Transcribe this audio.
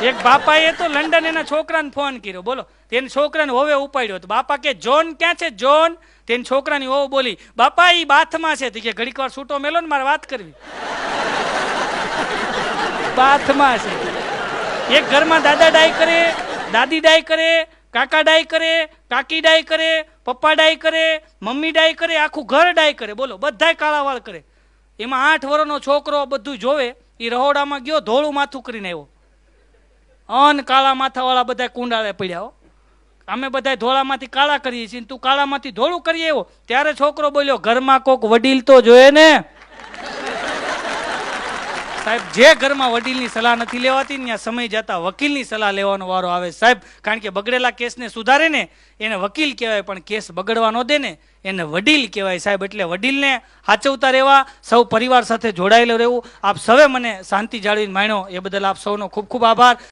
એક બાપાએ તો લંડન એના છોકરાને ફોન કર્યો, બોલો. તેને છોકરાને હોવે ઉપાડ્યો તો બાપા કે જોન ક્યાં છે જોન? તેને છોકરાની હોવ બોલી, બાપા ઈ બાથમાં છે. કે ઘડીક વાર છૂટો મેલો ને, મારે વાત કરવી. બાથમાં છે. એક ઘરમાં દાદા ડાય કરે, દાદી ડાય કરે, કાકા ડાય કરે, કાકી ડાય કરે, પપ્પા ડાય કરે, મમ્મી ડાય કરે, આખું ઘર ડાય કરે. બોલો, બધાય કાળાવાળ કરે. એમાં 8 વર્ષનો છોકરો બધું જોવે. એ રહોડામાં ગયો, ધોળું માથું કરીને આવ્યો. અન કાળા માથાવાળા બધા કુંડાળે પડ્યા. અમે બધા ધોળામાંથી કાળા કરીએ છીએ, તું કાળામાંથી ધોળું કરી આવ્યો. ત્યારે છોકરો બોલ્યો, ઘરમાં કોક વડીલ તો જોઈએ ને. સાહેબ, જે ઘરમાં વડીલની સલાહ નથી લેવાતી ને, ત્યાં સમય જતા વકીલની સલાહ લેવાનો વારો આવે સાહેબ. કારણ કે બગડેલા કેસને સુધારે ને એને વકીલ કહેવાય, પણ કેસ બગડવા ન દે ને એને વડીલ કહેવાય સાહેબ. એટલે વડીલને સાચવતા રહેવા, સૌ પરિવાર સાથે જોડાયેલું રહેવું. આપ સૌએ મને શાંતિ જાળવીને માણ્યો એ બદલ આપ સૌનો ખૂબ ખૂબ આભાર.